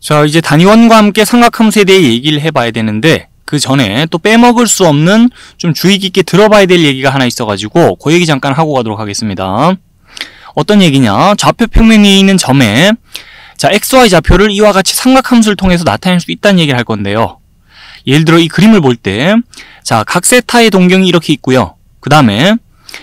자, 이제 단위원과 함께 삼각함수에 대해 얘기를 해봐야 되는데 그 전에 또 빼먹을 수 없는 좀 주의 깊게 들어봐야 될 얘기가 하나 있어가지고 그 얘기 잠깐 하고 가도록 하겠습니다. 어떤 얘기냐? 좌표 평면 위에 있는 점에 자, XY 좌표를 이와 같이 삼각함수를 통해서 나타낼 수 있다는 얘기를 할 건데요. 예를 들어 이 그림을 볼 때 자, 각 세타의 동경이 이렇게 있고요. 그 다음에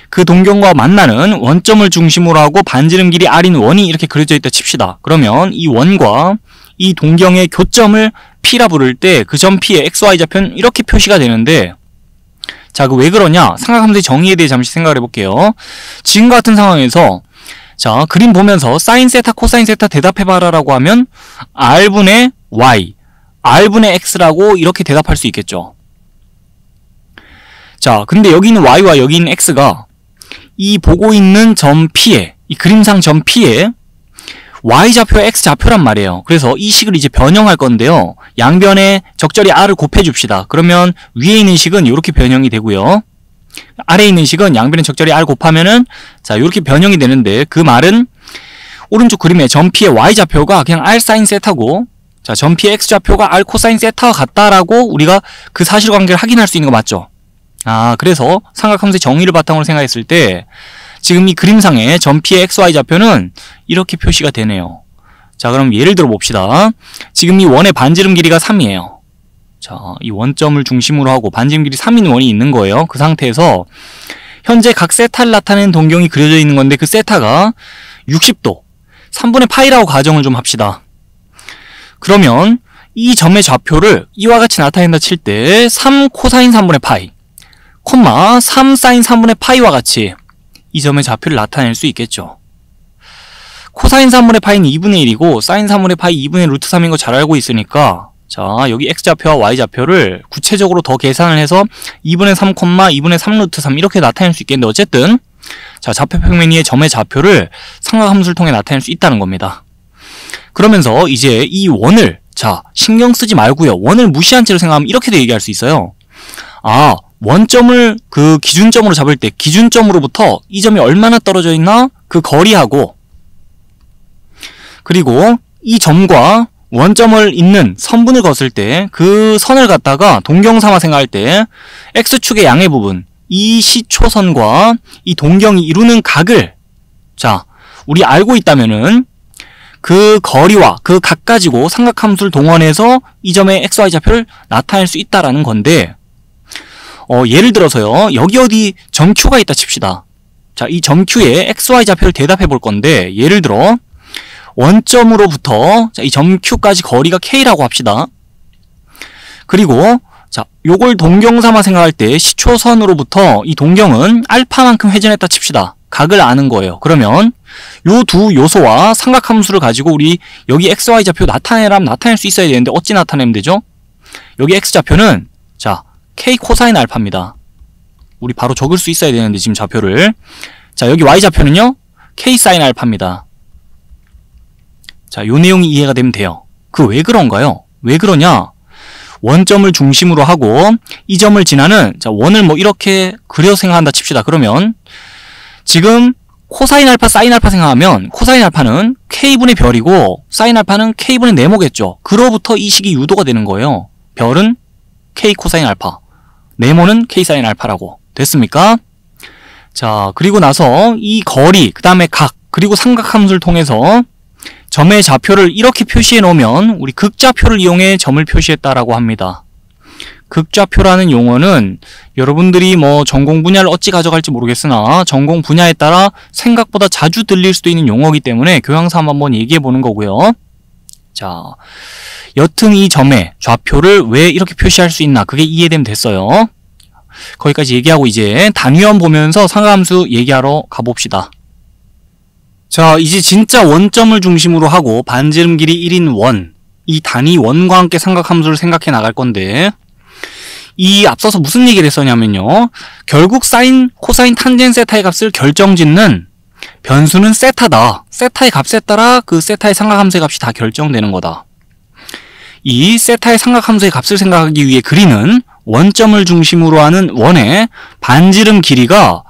그 동경과 만나는 원점을 중심으로 하고 반지름 길이 r인 원이 이렇게 그려져 있다 칩시다. 그러면 이 원과 이 동경의 교점을 P라 부를 때 그 점 P의 XY 좌표는 이렇게 표시가 되는데 자, 그 왜 그러냐? 삼각함수의 정의에 대해 잠시 생각을 해볼게요. 지금과 같은 상황에서 자, 그림 보면서 사인 세타, 코사인 세타 대답해봐라 라고 하면 R분의 Y, R분의 X라고 이렇게 대답할 수 있겠죠. 자, 근데 여기 있는 Y와 여기 있는 X가 이 보고 있는 점 P에, 이 그림상 점 P에 Y좌표와 X좌표란 말이에요. 그래서 이 식을 이제 변형할 건데요. 양변에 적절히 R을 곱해줍시다. 그러면 위에 있는 식은 이렇게 변형이 되고요. 아래에 있는 식은 양변에 적절히 R 곱하면은 자, 이렇게 변형이 되는데 그 말은 오른쪽 그림에 점 P의 Y좌표가 그냥 R 사인 세타고 자, 점 P의 X좌표가 R 코사인 세타와 같다라고 우리가 그 사실관계를 확인할 수 있는 거 맞죠? 아, 그래서 삼각함수의 정의를 바탕으로 생각했을 때 지금 이 그림상의 점 P의 XY 좌표는 이렇게 표시가 되네요. 자, 그럼 예를 들어 봅시다. 지금 이 원의 반지름 길이가 3이에요. 자, 이 원점을 중심으로 하고 반지름 길이 3인 원이 있는 거예요. 그 상태에서 현재 각 세타를 나타내는 동경이 그려져 있는 건데 그 세타가 60도, 3분의 파이라고 가정을 좀 합시다. 그러면 이 점의 좌표를 이와 같이 나타낸다 칠 때 3 코사인 3분의 파이, 콤마 3 사인 3분의 파이와 같이 이 점의 좌표를 나타낼 수 있겠죠. 코사인 3분의 파이는 2분의 1이고 사인 3분의 파이 2분의 루트 3인 거 잘 알고 있으니까 자, 여기 X좌표와 Y좌표를 구체적으로 더 계산을 해서 2분의 3, 2분의 3 루트 3 이렇게 나타낼 수 있겠는데 어쨌든 자, 좌표 평면 위의 점의 좌표를 삼각함수를 통해 나타낼 수 있다는 겁니다. 그러면서 이제 이 원을 자, 신경 쓰지 말고요. 원을 무시한 채로 생각하면 이렇게도 얘기할 수 있어요. 아, 원점을 그 기준점으로 잡을 때 기준점으로부터 이 점이 얼마나 떨어져 있나 그 거리하고 그리고 이 점과 원점을 잇는 선분을 그었을 때 그 선을 갖다가 동경삼아 생각할 때 X축의 양의 부분 이 시초선과 이 동경이 이루는 각을 자, 우리 알고 있다면은 그 거리와 그 각 가지고 삼각함수를 동원해서 이 점의 XY 좌표를 나타낼 수 있다라는 건데 예를 들어서요. 여기 어디 점 Q가 있다 칩시다. 자, 이 점 Q의 XY 좌표를 대답해 볼 건데 예를 들어 원점으로부터 자, 이 점 Q까지 거리가 K라고 합시다. 그리고 자, 요걸 동경 삼아 생각할 때 시초선으로부터 이 동경은 알파만큼 회전했다 칩시다. 각을 아는 거예요. 그러면 요 두 요소와 삼각함수를 가지고 우리 여기 XY 좌표 나타내라면 나타낼 수 있어야 되는데 어찌 나타내면 되죠? 여기 X좌표는 자, K 코사인 알파입니다. 우리 바로 적을 수 있어야 되는데 지금 좌표를 자, 여기 Y좌표는요 K 사인 알파입니다. 자, 요 내용이 이해가 되면 돼요. 그 왜 그런가요? 왜 그러냐? 원점을 중심으로 하고 이 점을 지나는 자, 원을 뭐 이렇게 그려 생각한다 칩시다. 그러면 지금 코사인 알파, 사인 알파 생각하면 코사인 알파는 K분의 별이고 사인 알파는 K분의 네모겠죠. 그로부터 이 식이 유도가 되는 거예요. 별은 K 코사인 알파, 네모는 K 사인 알파라고 됐습니까? 자, 그리고 나서 이 거리, 그 다음에 각, 그리고 삼각함수를 통해서 점의 좌표를 이렇게 표시해 놓으면 우리 극좌표를 이용해 점을 표시했다라고 합니다. 극좌표라는 용어는 여러분들이 뭐 전공 분야를 어찌 가져갈지 모르겠으나 전공 분야에 따라 생각보다 자주 들릴 수도 있는 용어이기 때문에 교양삼아 한번 얘기해 보는 거고요. 자, 여튼 이 점의 좌표를 왜 이렇게 표시할 수 있나 그게 이해되면 됐어요. 거기까지 얘기하고 이제 단위원 보면서 삼각함수 얘기하러 가봅시다. 자, 이제 진짜 원점을 중심으로 하고 반지름 길이 1인 원, 이 단위 원과 함께 삼각함수를 생각해 나갈 건데 이 앞서서 무슨 얘기를 했었냐면요. 결국 사인, 코사인, 탄젠 세타의 값을 결정짓는 변수는 세타다. 세타의 값에 따라 그 세타의 삼각함수의 값이 다 결정되는 거다. 이 세타의 삼각함수의 값을 생각하기 위해 그리는 원점을 중심으로 하는 원의 반지름 길이가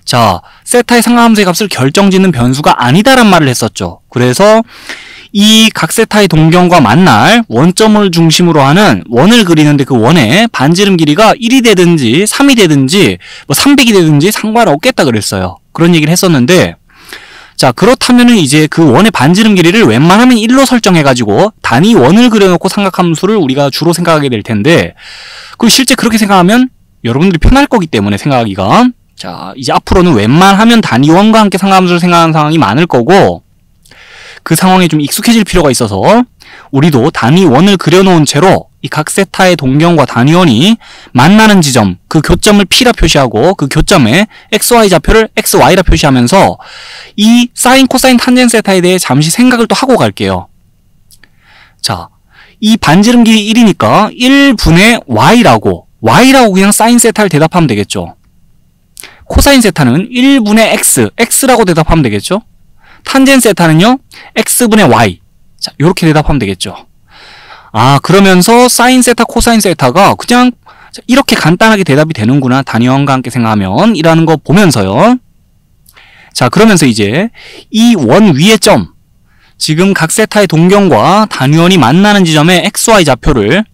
자, 세타의 삼각함수의 값을 결정짓는 변수가 아니다란 말을 했었죠. 그래서 이 각세타의 동경과 만날 원점을 중심으로 하는 원을 그리는데 그 원의 반지름 길이가 1이 되든지 3이 되든지 뭐 300이 되든지 상관없겠다 그랬어요. 그런 얘기를 했었는데, 자, 그렇다면은 이제 그 원의 반지름 길이를 웬만하면 1로 설정해가지고 단위 원을 그려놓고 삼각함수를 우리가 주로 생각하게 될 텐데, 그 실제 그렇게 생각하면 여러분들이 편할 거기 때문에 생각하기가, 자, 이제 앞으로는 웬만하면 단위 원과 함께 삼각함수를 생각하는 상황이 많을 거고, 그 상황에 좀 익숙해질 필요가 있어서 우리도 단위 원을 그려놓은 채로 이 각세타의 동경과 단위 원이 만나는 지점, 그 교점을 P라 표시하고 그 교점에 XY 좌표를 XY라 표시하면서 이 사인, 코사인, 탄젠 세타에 대해 잠시 생각을 또 하고 갈게요. 자, 이 반지름 길이 1이니까 1분의 Y라고 그냥 사인 세타를 대답하면 되겠죠. 코사인 세타는 1분의 X, X라고 대답하면 되겠죠. 탄젠 세타는요, X분의 Y. 자, 요렇게 대답하면 되겠죠. 아, 그러면서 사인 세타, 코사인 세타가 그냥 이렇게 간단하게 대답이 되는구나. 단위원과 함께 생각하면. 이라는 거 보면서요. 자, 그러면서 이제 이 원 위의 점, 지금 각 세타의 동경과 단위원이 만나는 지점의 XY 좌표를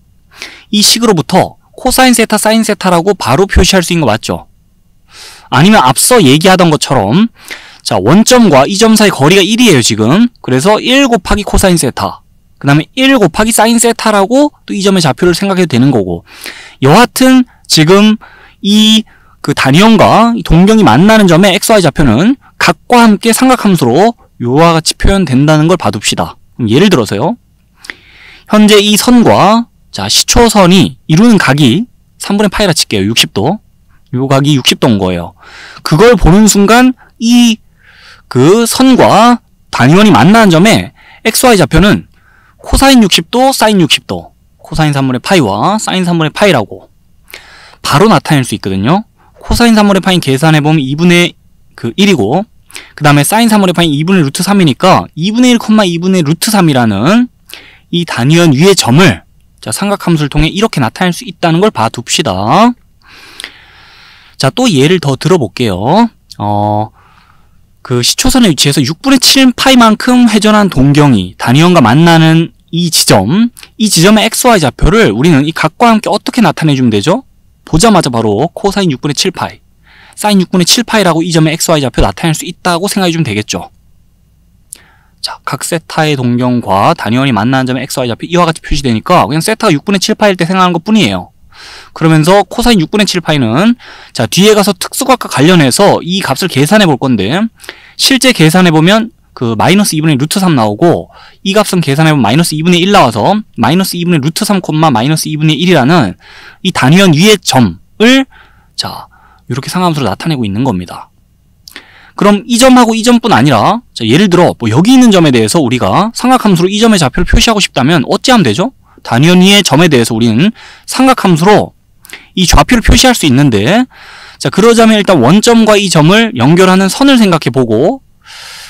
이 식으로부터 코사인 세타, 사인 세타라고 바로 표시할 수 있는 거 맞죠? 아니면 앞서 얘기하던 것처럼, 자, 원점과 이 점 사이 거리가 1이에요, 지금. 그래서 1 곱하기 코사인 세타. 그 다음에 1 곱하기 사인 세타라고 또 이 점의 좌표를 생각해도 되는 거고. 여하튼, 지금 이 그 단위원과 동경이 만나는 점의 XY 좌표는 각과 함께 삼각함수로 요와 같이 표현된다는 걸 봐둡시다. 예를 들어서요. 현재 이 선과, 자, 시초선이 이루는 각이 3분의 파이라 칠게요. 60도. 요 각이 60도인 거예요. 그걸 보는 순간 이 그 선과 단위원이 만나는 점에 XY 좌표는 코사인 60도, 사인 60도, 코사인 3분의 파이와 사인 3분의 파이라고 바로 나타낼 수 있거든요. 코사인 3분의 파이 계산해보면 2분의 그 1이고, 그 다음에 사인 3분의 파이 2분의 루트 3이니까 2분의 1, 2분의 루트 3이라는 이 단위원 위의 점을, 자, 삼각함수를 통해 이렇게 나타낼 수 있다는 걸 봐둡시다. 자, 또 예를 더 들어볼게요. 그 시초선의 위치에서 6분의 7 파이만큼 회전한 동경이 단위원과 만나는 이 지점의 XY 좌표를 우리는 이 각과 함께 어떻게 나타내주면 되죠? 보자마자 바로 코사인 6분의 7 파이, 사인 6분의 7 파이라고 이 점의 XY 좌표 나타낼 수 있다고 생각해주면 되겠죠. 자, 각 세타의 동경과 단위원이 만나는 점의 XY 좌표 이와 같이 표시되니까 그냥 세타가 6분의 7 파이일 때 생각하는 것 뿐이에요. 그러면서 코사인 6분의 7 파이는, 자, 뒤에 가서 특수각과 관련해서 이 값을 계산해 볼 건데, 실제 계산해 보면 그 마이너스 2분의 루트 3 나오고, 이 값은 계산해 보면 마이너스 2분의 1 나와서 마이너스 2분의 루트 3, 마이너스 2분의 1이라는 이 단위원 위의 점을, 자, 이렇게 상함수로 나타내고 있는 겁니다. 그럼 이 점하고 이 점뿐 아니라, 자, 예를 들어 뭐 여기 있는 점에 대해서 우리가 삼각함수로 이 점의 좌표를 표시하고 싶다면 어찌하면 되죠? 단위원 위의 점에 대해서 우리는 삼각함수로 이 좌표를 표시할 수 있는데, 자, 그러자면 일단 원점과 이 점을 연결하는 선을 생각해보고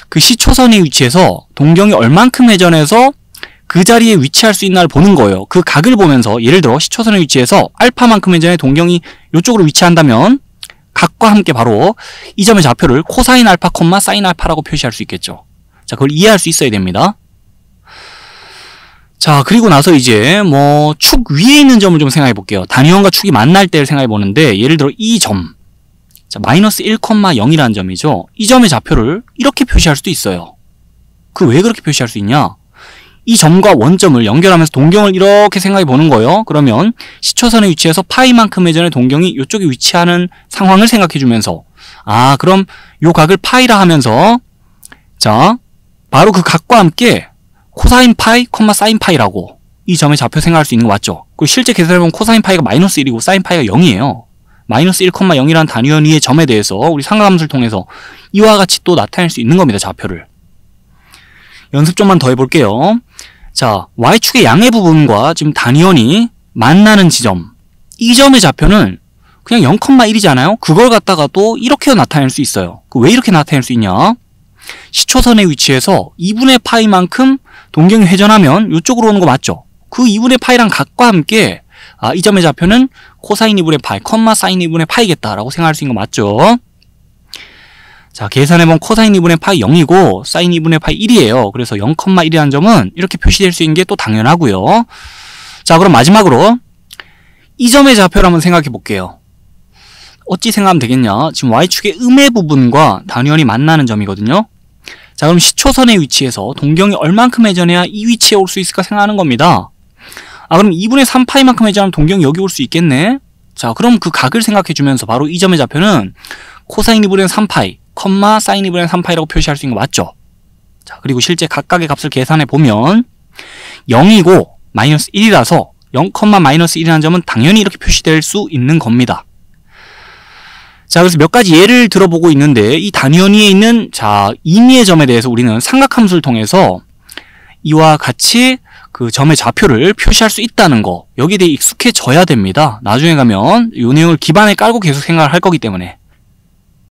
그 시초선의 위치에서 동경이 얼만큼 회전해서 그 자리에 위치할 수 있나를 보는 거예요. 그 각을 보면서 예를 들어 시초선의 위치에서 알파만큼 회전해 동경이 이쪽으로 위치한다면 각과 함께 바로 이 점의 좌표를 코사인 알파, 사인 알파라고 표시할 수 있겠죠. 자, 그걸 이해할 수 있어야 됩니다. 자, 그리고 나서 이제 뭐 축 위에 있는 점을 좀 생각해 볼게요. 단위원과 축이 만날 때를 생각해 보는데, 예를 들어 이 점, 자, 마이너스 1,0이라는 점이죠. 이 점의 좌표를 이렇게 표시할 수도 있어요. 그 왜 그렇게 표시할 수 있냐? 이 점과 원점을 연결하면서 동경을 이렇게 생각해 보는 거예요. 그러면 시초선의 위치에서 파이만큼 회전의 동경이 이쪽에 위치하는 상황을 생각해 주면서, 아, 그럼 요 각을 파이라 하면서, 자, 바로 그 각과 함께 코사인 파이, 사인 파이라고 이 점의 좌표 생각할 수 있는 거 맞죠? 그리고 실제 계산해보면 코사인 파이가 마이너스 1이고 사인 파이가 0이에요. 마이너스 1,0이라는 단위원 위의 점에 대해서 우리 삼각함수를 통해서 이와 같이 또 나타낼 수 있는 겁니다, 좌표를. 연습 좀만 더 해볼게요. 자, Y축의 양의 부분과 지금 단위원이 만나는 지점, 이 점의 좌표는 그냥 0,1이잖아요? 그걸 갖다가 또 이렇게 나타낼 수 있어요. 왜 이렇게 나타낼 수 있냐? 시초선의 위치에서 2분의 파이만큼 동경이 회전하면 이쪽으로 오는 거 맞죠? 그 2분의 파이랑 각과 함께, 아, 이 점의 좌표는 코사인 2분의 파이, 사인 2분의 파이겠다라고 생각할 수 있는 거 맞죠? 자, 계산해본 코사인 2분의 파이 0이고 사인 2분의 파이 1이에요. 그래서 0,1이라는 점은 이렇게 표시될 수 있는 게 또 당연하고요. 자, 그럼 마지막으로 이 점의 좌표를 한번 생각해 볼게요. 어찌 생각하면 되겠냐? 지금 y축의 음의 부분과 단위원이 만나는 점이거든요. 자, 그럼 시초선의 위치에서 동경이 얼만큼 회전해야 이 위치에 올 수 있을까 생각하는 겁니다. 아, 그럼 2분의 3파이만큼 회전하면 동경이 여기 올 수 있겠네? 자, 그럼 그 각을 생각해 주면서 바로 이 점의 좌표는 코사인 2분의 3파이, 사인 2분의 3파이라고 표시할 수 있는 거 맞죠? 자, 그리고 실제 각각의 값을 계산해 보면 0이고 마이너스 1이라서 0, 마이너스 1이라는 점은 당연히 이렇게 표시될 수 있는 겁니다. 자, 그래서 몇 가지 예를 들어보고 있는데 이 단위원위에 있는 자 임의의 점에 대해서 우리는 삼각함수를 통해서 이와 같이 그 점의 좌표를 표시할 수 있다는 거, 여기에 대해 익숙해져야 됩니다. 나중에 가면 이 내용을 기반에 깔고 계속 생각을 할 거기 때문에.